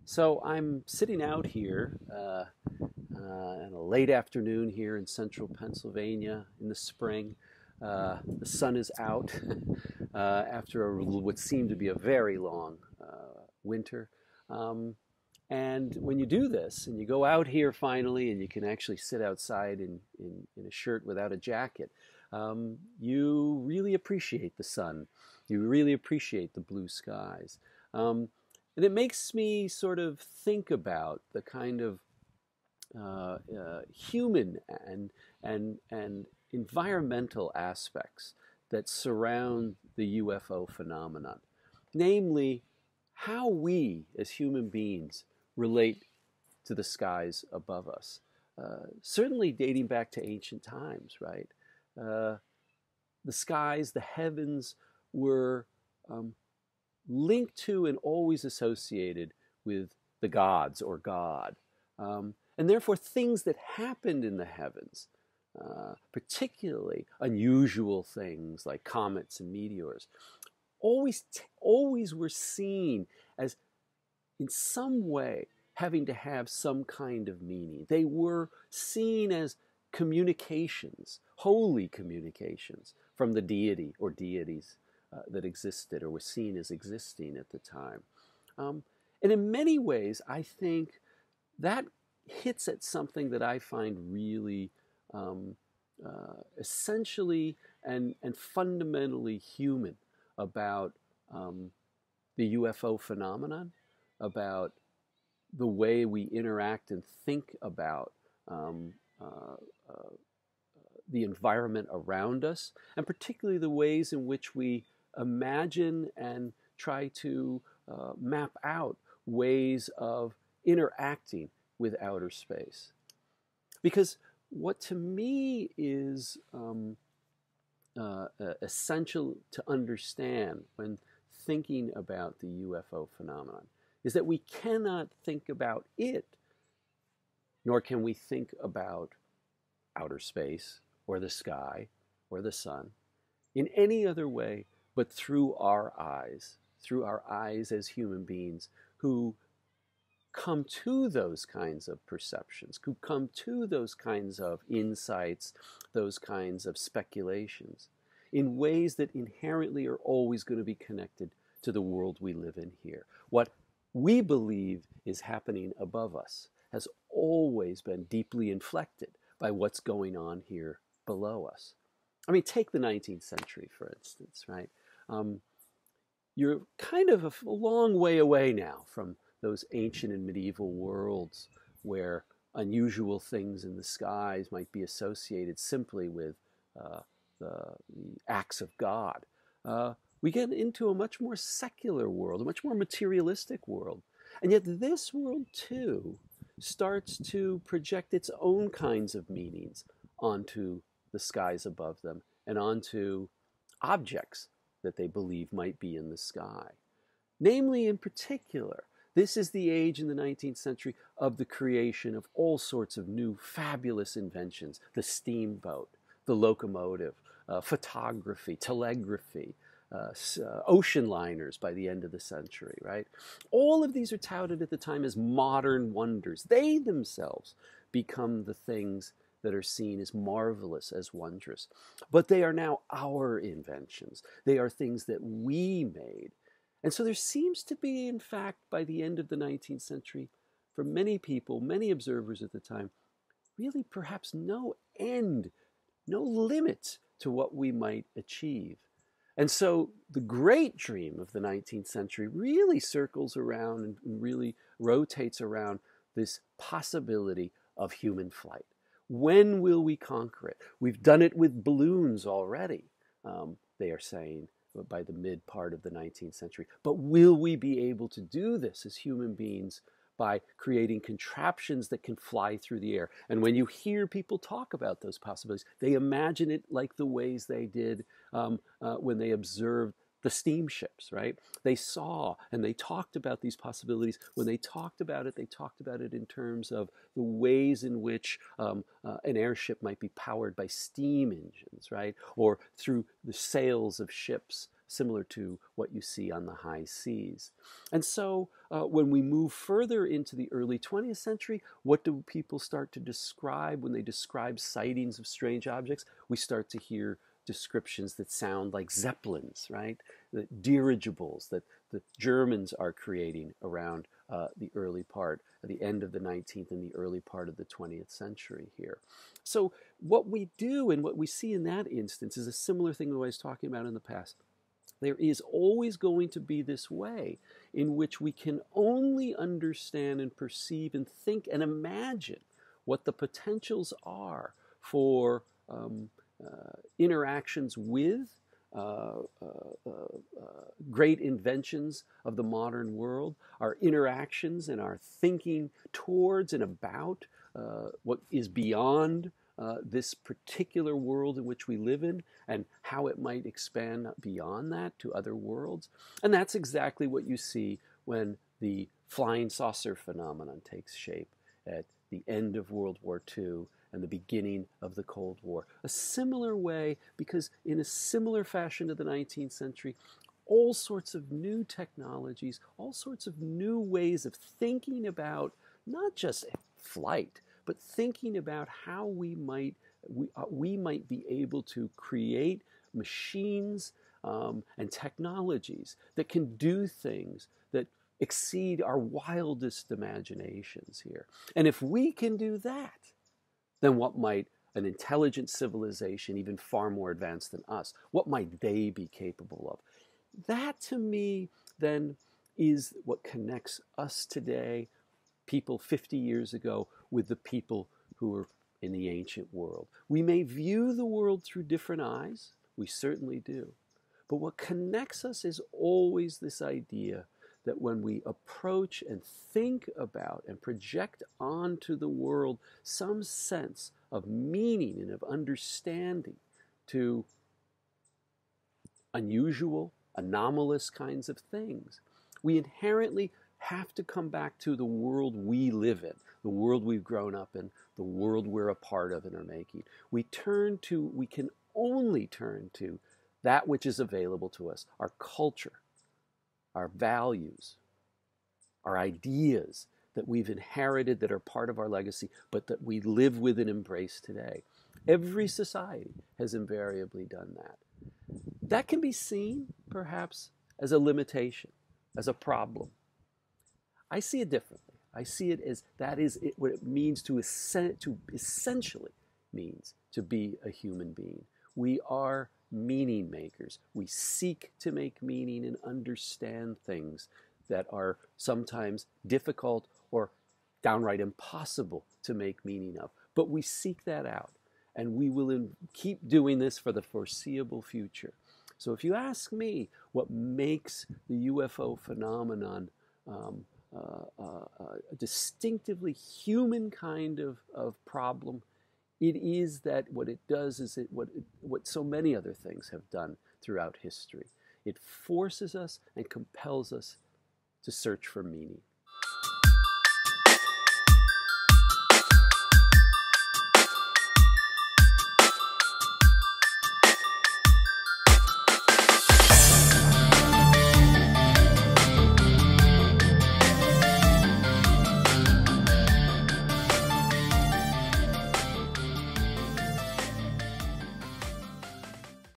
So I'm sitting out here in a late afternoon here in central Pennsylvania in the spring. The sun is out after what seemed to be a very long winter. Um, and when you do this and you go out here finally and you can actually sit outside in a shirt without a jacket, you really appreciate the sun. You really appreciate the blue skies. And it makes me sort of think about the kind of human and environmental aspects that surround the UFO phenomenon, namely how we as human beings relate to the skies above us. Certainly dating back to ancient times, right? Uh, the skies, the heavens were linked to and always associated with the gods or God. And therefore, things that happened in the heavens, particularly unusual things like comets and meteors, always were seen as in some way having to have some kind of meaning. They were seen as communications, holy communications from the deity or deities that existed or were seen as existing at the time. And in many ways, I think that hits at something that I find really essentially and fundamentally human about the UFO phenomenon, about the way we interact and think about the environment around us, and particularly the ways in which we imagine and try to map out ways of interacting with outer space. Because what to me is essential to understand when thinking about the UFO phenomenon is that we cannot think about it, nor can we think about outer space or the sky or the sun in any other way but through our eyes as human beings who come to those kinds of perceptions, who come to those kinds of insights, those kinds of speculations, in ways that inherently are always going to be connected to the world we live in here. What we believe is happening above us has always been deeply inflected by what's going on here below us. I mean, take the 19th century, for instance, right? You're kind of a long way away now from those ancient and medieval worlds where unusual things in the skies might be associated simply with the acts of God. We get into a much more secular world, a much more materialistic world. And yet this world, too, starts to project its own kinds of meanings onto the skies above them and onto objects that they believe might be in the sky. Namely, in particular, this is the age in the 19th century of the creation of all sorts of new fabulous inventions: the steamboat, the locomotive, photography, telegraphy, ocean liners by the end of the century, right? All of these are touted at the time as modern wonders. They themselves become the things that are seen as marvelous, as wondrous. But they are now our inventions. They are things that we made. And so there seems to be, in fact, by the end of the 19th century, for many people, many observers at the time, really perhaps no end, no limit to what we might achieve. And so the great dream of the 19th century really circles around and really rotates around this possibility of human flight. When will we conquer it? We've done it with balloons already, they are saying, by the mid part of the 19th century. But will we be able to do this as human beings by creating contraptions that can fly through the air? And when you hear people talk about those possibilities, they imagine it like the ways they did when they observed the steamships, right? They saw and they talked about these possibilities. When they talked about it in terms of the ways in which an airship might be powered by steam engines, right? Or through the sails of ships similar to what you see on the high seas. And so when we move further into the early 20th century, what do people start to describe when they describe sightings of strange objects? We start to hear descriptions that sound like zeppelins, right? The dirigibles that the Germans are creating around the early part, at the end of the 19th and the early part of the 20th century here. So what we do and what we see in that instance is a similar thing that I was talking about in the past. There is always going to be this way in which we can only understand and perceive and think and imagine what the potentials are for interactions with great inventions of the modern world, our interactions and our thinking towards and about what is beyond this particular world in which we live in, and how it might expand beyond that to other worlds. And that's exactly what you see when the flying saucer phenomenon takes shape at the end of World War II and the beginning of the Cold War. A similar way, because in a similar fashion to the 19th century, all sorts of new technologies, all sorts of new ways of thinking about not just flight, but thinking about how we might be able to create machines and technologies that can do things that exceed our wildest imaginations here. And if we can do that, then what might an intelligent civilization, even far more advanced than us, what might they be capable of? That, to me, then, is what connects us today, people 50 years ago, with the people who were in the ancient world. We may view the world through different eyes, we certainly do, but what connects us is always this idea that when we approach and think about and project onto the world some sense of meaning and of understanding to unusual, anomalous kinds of things, we inherently have to come back to the world we live in, the world we've grown up in, the world we're a part of and are making. We can only turn to that which is available to us, our culture, our values, our ideas that we've inherited that are part of our legacy, but that we live with and embrace today. Every society has invariably done that. That can be seen, perhaps, as a limitation, as a problem. I see it differently. I see it as that is what it means to essentially means to be a human being. We are meaning makers. We seek to make meaning and understand things that are sometimes difficult or downright impossible to make meaning of. But we seek that out, and we will keep doing this for the foreseeable future. So if you ask me what makes the UFO phenomenon a distinctively human kind of problem, it is that what it does is what so many other things have done throughout history. It forces us and compels us to search for meaning.